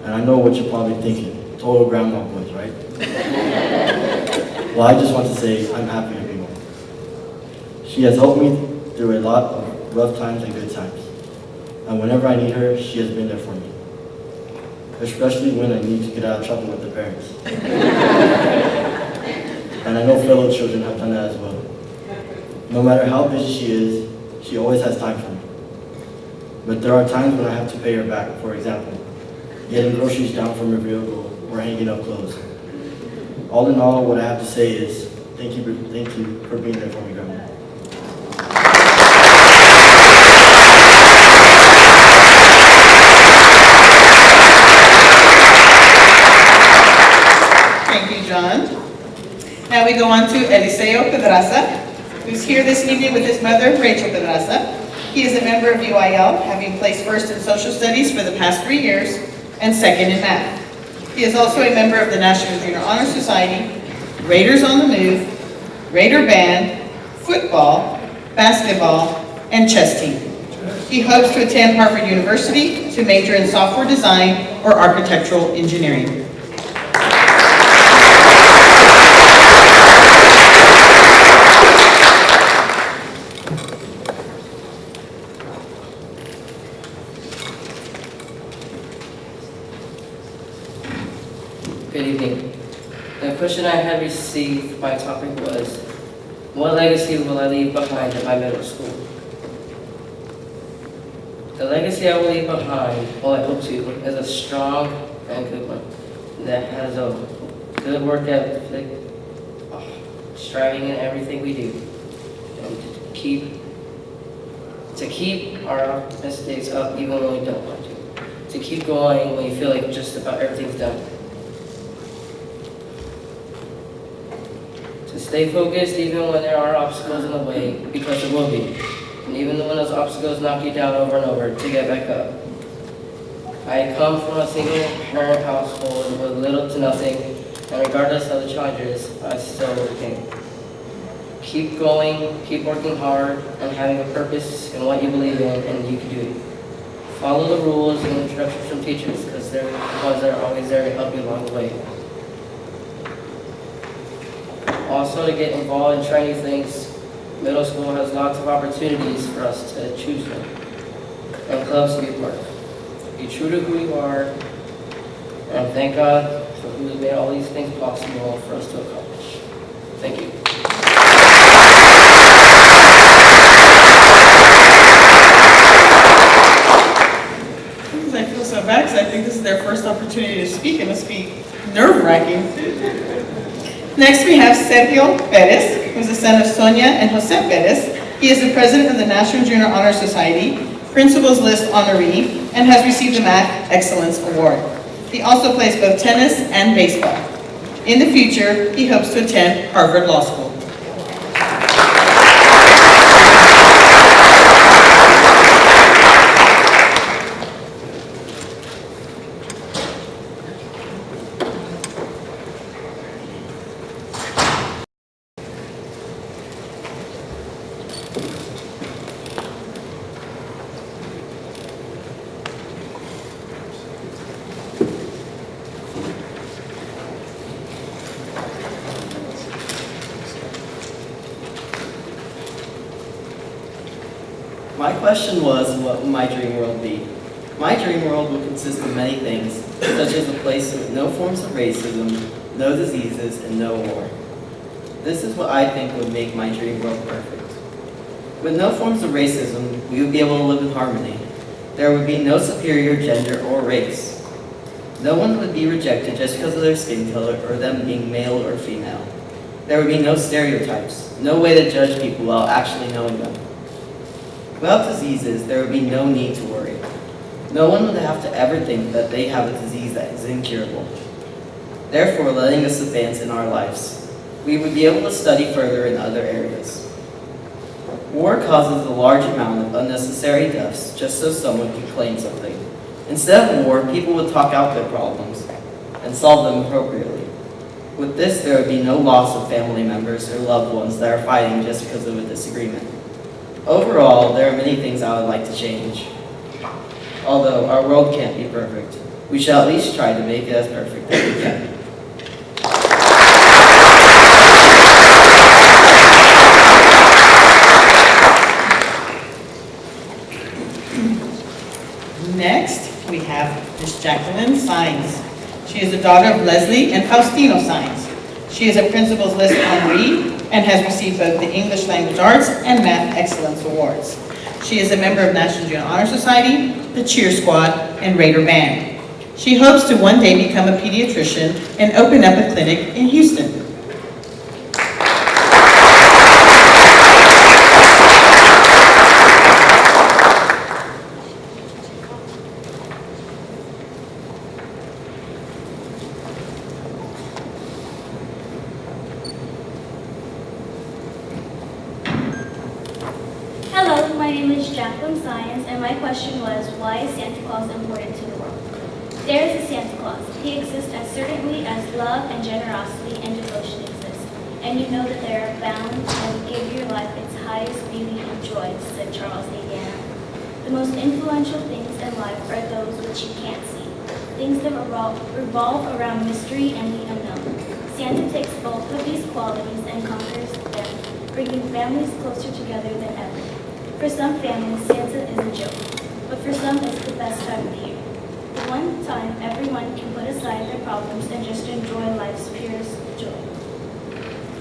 Speaker 10: And I know what you're probably thinking, total grandma boys, right? Well, I just want to say I'm happy to be one. She has helped me through a lot of rough times and good times. And whenever I need her, she has been there for me. Especially when I need to get out of trouble with the parents. And I know fellow children have done that as well. No matter how busy she is, she always has time for me. But there are times when I have to pay her back, for example, getting groceries down from her vehicle or hanging up clothes. All in all, what I have to say is, thank you for being there for me, Grandma.
Speaker 1: Thank you, John. Now we go on to Eliseo Pedraza, who's here this evening with his mother, Rachel Pedraza. He is a member of UIL, having placed first in social studies for the past 3 years and second in math. He is also a member of the National Junior Honor Society, Raiders on the Move, Raider Band, football, basketball, and chess team. He hopes to attend Harvard University to major in software design or architectural engineering.
Speaker 11: Good evening. The question I had received, my topic was, what legacy will I leave behind at my middle school? The legacy I will leave behind, well, I hope to, is a strong and good one that has a good work ethic, striving in everything we do, and to keep our mistakes up even when we don't want to keep going when you feel like just about everything's done. Stay focused even when there are obstacles in the way, because there will be. And even when those obstacles knock you down over and over, to get back up. I come from a single parent household with little to nothing, and regardless of the challenges, I still overcame. Keep going, keep working hard, and having a purpose in what you believe in, and you can do it. Follow the rules and instructions from teachers, because they're the ones that are always there to help you along the way. Also, to get involved and try new things, middle school has lots of opportunities for us to choose from, and clubs to be part of. Be true to who you are, And thank God for who has made all these things possible for us to accomplish. Thank you.
Speaker 1: I feel so bad because I think this is their first opportunity to speak. It must be nerve-wracking. Next, we have Sergio Perez, who's the son of Sonia and Jose Perez. He is the president of the National Junior Honor Society, Principals List honoree, and has received the Math Excellence Award. He also plays both tennis and baseball. In the future, he hopes to attend Harvard Law School.
Speaker 12: My question was, what would my dream world be? My dream world would consist of many things, such as a place with no forms of racism, no diseases, and no war. This is what I think would make my dream world perfect. With no forms of racism, we would be able to live in harmony. There would be no superior gender or race. No one would be rejected just because of their skin color or them being male or female. There would be no stereotypes, no way to judge people without actually knowing them. Without diseases, there would be no need to worry. No one would have to ever think that they have a disease that is incurable. Therefore, letting us advance in our lives, we would be able to study further in other areas. War causes a large amount of unnecessary deaths just so someone can claim something. Instead of war, people would talk out their problems and solve them appropriately. With this, there would be no loss of family members or loved ones that are fighting just because of a disagreement. Overall, there are many things I would like to change. Although our world can't be perfect, we shall at least try to make it as perfect as we can.
Speaker 1: Next, we have Miss Jacqueline Sines. She is the daughter of Leslie and Faustino Sines. She is a Principal's List honoree and has received both the English Language Arts and Math Excellence Awards. She is a member of National Junior Honor Society, the Cheer Squad, and Raider Band. She hopes to one day become a pediatrician and open up a clinic in Houston.
Speaker 9: Hello, my name is Jacqueline Science, and my question was, why is Santa Claus important to the world? There is a Santa Claus. He exists as certainly as love and generosity and devotion exist. And you know that they are bound and will give your life its highest beauty and joy, said Charles A. Gannon. The most influential things in life are those which you can't see, things that revolve around mystery and the unknown. Santa takes both of these qualities and conquers them, bringing families closer together than ever. For some families, Santa is a joke, but for some it's the best time of the year. The one time everyone can put aside their problems and just enjoy life's purest joy.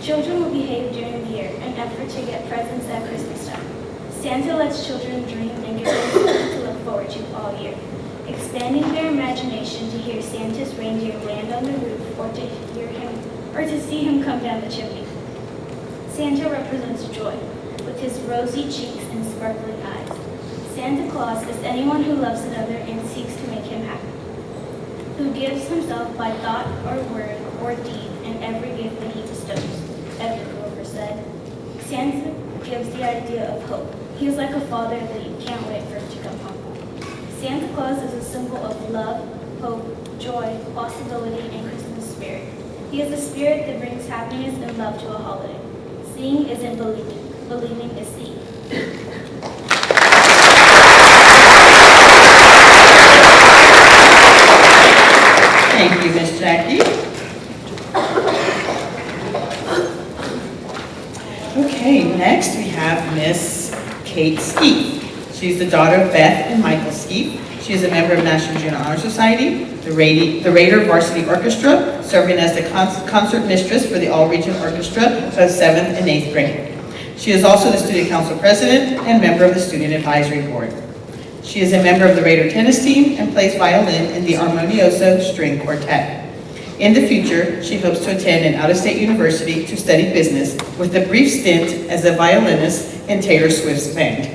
Speaker 9: Children will behave during the year, an effort to get presents at Christmas time. Santa lets children dream and give them something to look forward to all year, expanding their imagination to hear Santa's reindeer land on the roof or to see him come down the chimney. Santa represents joy, with his rosy cheeks and sparkling eyes. Santa Claus is anyone who loves another and seeks to make him happy, who gives himself by thought or word or deed in every gift that he bestows, Edward Grover said. Santa gives the idea of hope. He is like a father that you can't wait for him to come home. Santa Claus is a symbol of love, hope, joy, possibility, and Christmas spirit. He is a spirit that brings happiness and love to a holiday. Seeing isn't believing. Believing is seeing.
Speaker 1: Thank you, Miss Jackie. Okay, next we have Miss Kate Skeet. She's the daughter of Beth and Michael Skeet. She is a member of National Junior Honor Society, the Raider Varsity Orchestra, serving as the concert mistress for the All-Region Orchestra of 7th and 8th grade. She is also the Student Council President and member of the Student Advisory Board. She is a member of the Raider tennis team and plays violin in the Armonioso String Quartet. In the future, she hopes to attend an out-of-state university to study business with a brief stint as a violinist in Taylor Swift's band.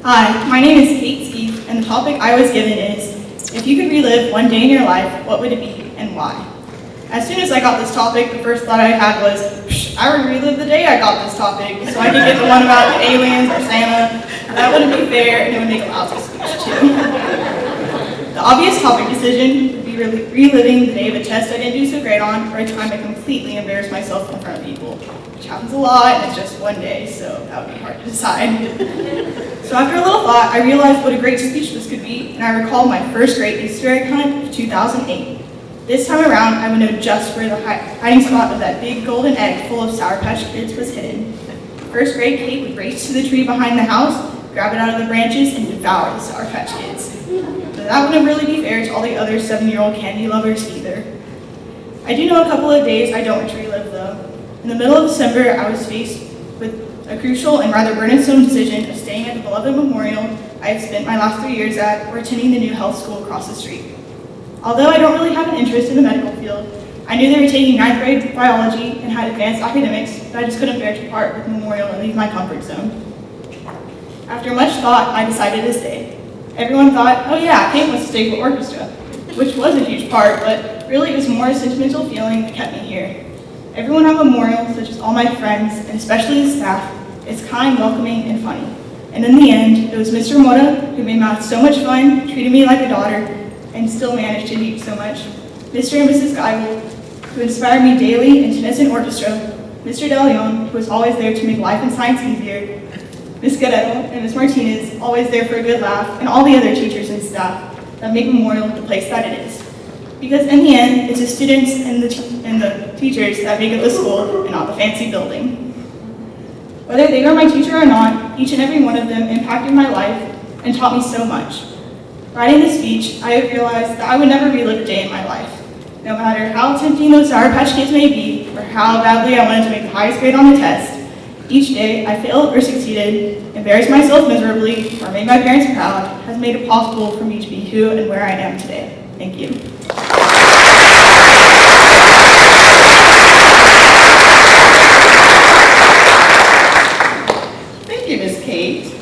Speaker 6: Hi, my name is Kate Steve, and the topic I was given is, if you could relive one day in your life, what would it be and why? As soon as I got this topic, the first thought I had was, I would relive the day I got this topic, so I could get the one about the aliens or Santa. That wouldn't be fair, and it would make a lousy speech too. The obvious topic decision would be reliving the day of a test I didn't do so great on, or a time I completely embarrassed myself in front of people, which happens a lot, and it's just one day, so that would be hard to decide. So after a little thought, I realized what a great speech this could be, and I recalled my first great Easter egg hunt of 2008. This time around, I would know just where the hiding spot of that big golden egg full of Sour Patch Kids was hidden. First grade Kate would race to the tree behind the house, grab it out of the branches, and devour the Sour Patch Kids. But that wouldn't really be fair to all the other 7-year-old candy lovers either. I do know a couple of days I don't want to relive though. In the middle of December, I was faced with a crucial and rather burdensome decision of staying at the beloved memorial I had spent my last 3 years at, or attending the new health school across the street. Although I don't really have an interest in the medical field, I knew they were taking 9th grade biology and had advanced academics, but I just couldn't bear to part with Memorial and leave my comfort zone. After much thought, I decided to stay. Everyone thought, oh yeah, Kate wants to stay for orchestra, which was a huge part, but really it was more a sentimental feeling that kept me here. Everyone at Memorial, such as all my friends, and especially the staff, is kind, welcoming, and funny. And in the end, it was Mr. Mora who made math so much fun, treated me like a daughter, and still managed to teach so much. Mr. and Mrs. Geigel, who inspired me daily in tennis and orchestra. Mr. De Leon, who was always there to make life and science easier. Ms. Guerrero and Ms. Martinez, always there for a good laugh, and all the other teachers and staff that make Memorial the place that it is. Because in the end, it's the students and the teachers that make it the school and not the fancy building. Whether they were my teacher or not, each and every one of them impacted my life and taught me so much. Writing this speech, I have realized that I would never relive a day in my life. No matter how tempting those Sour Patch Kids may be, or how badly I wanted to make the highest grade on the test, each day I failed or succeeded, embarrassed myself miserably, or made my parents proud, has made it possible for me to be who and where I am today. Thank you.
Speaker 1: Thank you, Ms. Kate.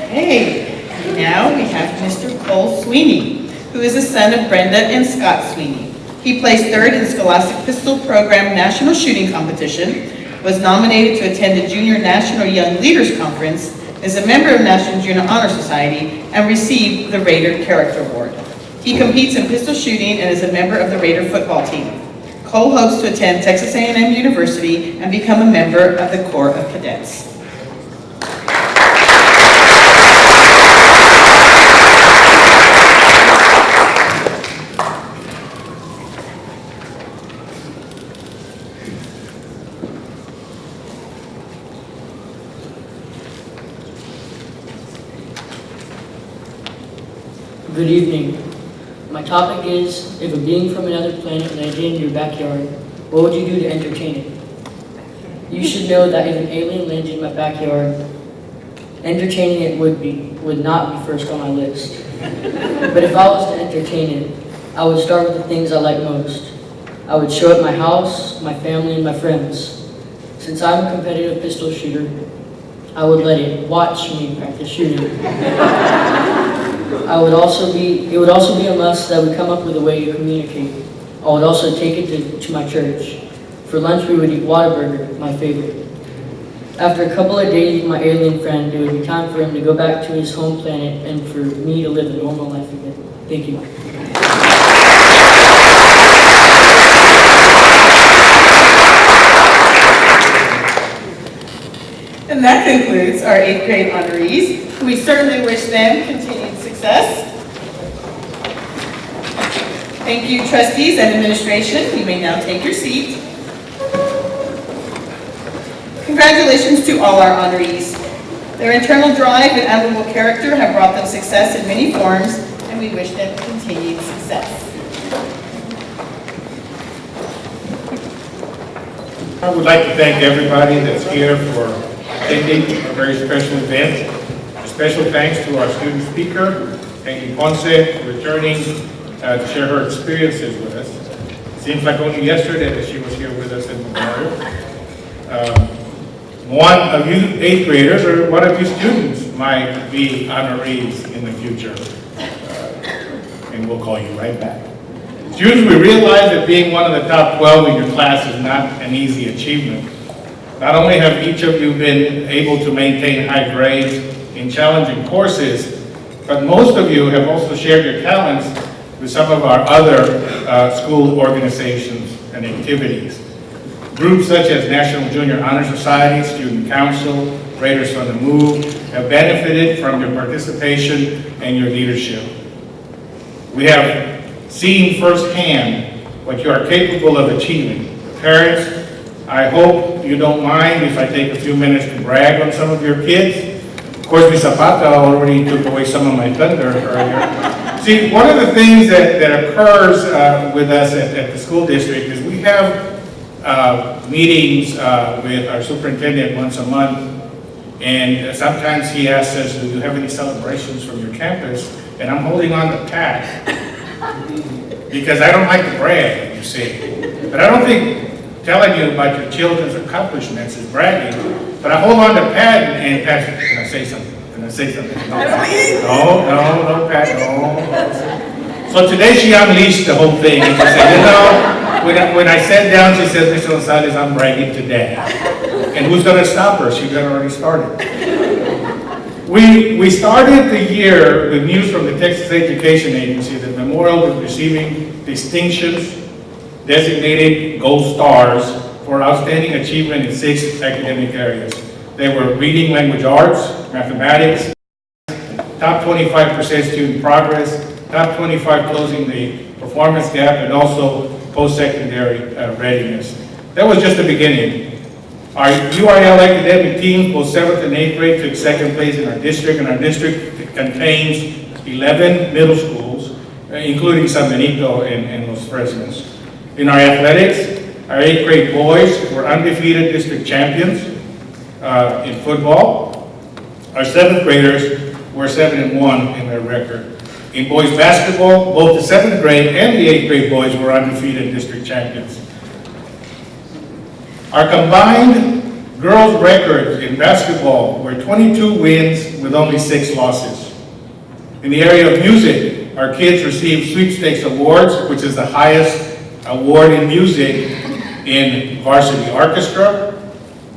Speaker 1: Okay, now we have Mr. Cole Sweeney, who is the son of Brenda and Scott Sweeney. He placed 3rd in Scholastic Pistol Program National Shooting Competition, was nominated to attend the Junior National Young Leaders Conference, is a member of National Junior Honor Society, and received the Raider Character Award. He competes in pistol shooting and is a member of the Raider football team. Cole hopes to attend Texas A&M University and become a member of the Corps of Cadets.
Speaker 13: Good evening. My topic is, if a being from another planet landed in your backyard, what would you do to entertain it? You should know that if an alien landed in my backyard, entertaining it would not be first on my list. But if I was to entertain it, I would start with the things I like most. I would show it my house, my family, and my friends. Since I'm a competitive pistol shooter, I would let it watch me practice shooting. It would also be a must that we come up with a way to communicate. I would also take it to my church. For lunch, we would eat Whataburger, my favorite. After a couple of days with my alien friend, it would be time for him to go back to his home planet and for me to live a normal life again. Thank you.
Speaker 1: And And that concludes our 8th grade honorees. We certainly wish them continued success. Thank you, trustees and administration. You may now take your seat. Congratulations to all our honorees. Their internal drive and admirable character have brought them success in many forms, and we wish them continued success.
Speaker 14: I would like to thank everybody that's here for attending a very special event. A special thanks to our student speaker, Haley Ponce, for returning to share her experiences with us. It seems like only yesterday that she was here with us in Memorial. One of you 8th graders or one of you students might be honorees in the future. And we'll call you right back. Students, we realize that being one of the top 12 in your class is not an easy achievement. Not only have each of you been able to maintain high grades in challenging courses, but most of you have also shared your talents with some of our other school organizations and activities. Groups such as National Junior Honor Society, Student Council, Raiders on the Move have benefited from your participation and your leadership. We have seen firsthand what you are capable of achieving. Parents, I hope you don't mind if I take a few minutes to brag on some of your kids. Of course, Ms. Zapata already took away some of my thunder earlier. See, one of the things that occurs with us at the school district is we have meetings with our superintendent once a month, and sometimes he asks us, do you have any celebrations from your campus? And I'm holding on to Pat because I don't like to brag, you see. But I don't think telling you about your children's accomplishments is bragging, but I hold on to Pat and Pat, can I say something? Can I say something? No, Pat, no. So today she unleashed the whole thing and she said, you know, when I sat down, she said, Mr. Gonzalez, I'm bragging today. And who's going to stop her? She got already started. We started the year with news from the Texas Education Agency that Memorial was receiving distinctions, designated gold stars for outstanding achievement in 6 academic areas. They were reading language arts, mathematics, top 25% student progress, top 25 closing the performance gap, and also post-secondary readiness. That was just the beginning. Our UIL academic team, both 7th and 8th grade, took 2nd place in our district, and our district contains 11 middle schools, including San Benito and Los Fresnos. In our athletics, our 8th grade boys were undefeated district champions in football. Our 7th graders were 7-1 in their record. In boys basketball, both the 7th grade and the 8th grade boys were undefeated district champions. Our combined girls' records in basketball were 22 wins with only 6 losses. In the area of music, our kids received sweepstakes awards, which is the highest award in music in varsity orchestra,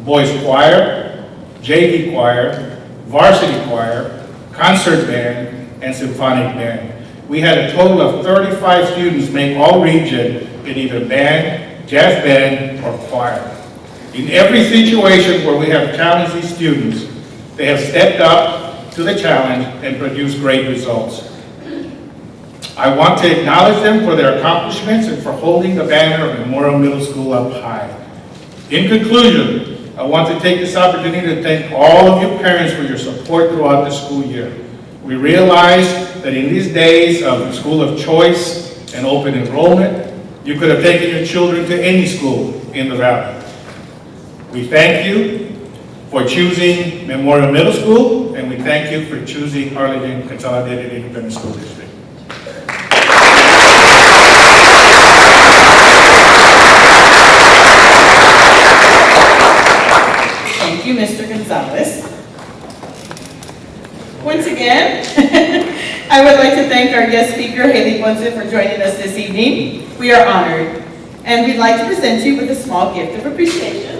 Speaker 14: boys choir, JV choir, varsity choir, concert band, and symphonic band. We had a total of 35 students make all region in either band, jazz band, or choir. In every situation where we have challenged these students, they have stepped up to the challenge and produced great results. I want to acknowledge them for their accomplishments and for holding the banner of Memorial Middle School up high. In conclusion, I want to take this opportunity to thank all of you parents for your support throughout the school year. We realize that in these days of the school of choice and open enrollment, you could have taken your children to any school in the Valley. We thank you for choosing Memorial Middle School, and we thank you for choosing Arlington Consolidated Independent School District.
Speaker 1: Thank you, Mr. Gonzalez. Once again, I would like to thank our guest speaker, Haley Ponce, for joining us this evening. We are honored, and we'd like to present you with a small gift of appreciation.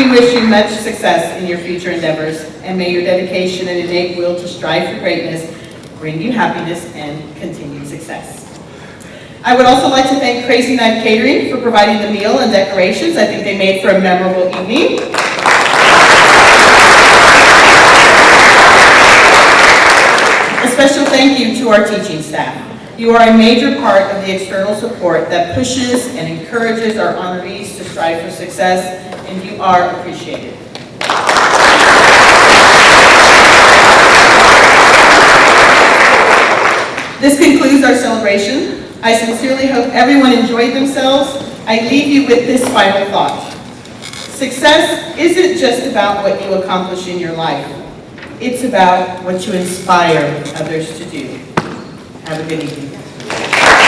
Speaker 1: we wish you much success in your future endeavors, and may your dedication and innate will to strive for greatness bring you happiness and continued success. I would also like to thank Crazy Knife Catering for providing the meal and decorations. I think they made for a memorable evening. A special thank you to our teaching staff. You are a major part of the external support that pushes and encourages our honorees to strive for success, and you are appreciated. This concludes our celebration. I sincerely hope everyone enjoyed themselves. I leave you with this final thought. Success isn't just about what you accomplish in your life. It's about what you inspire others to do. Have a good evening.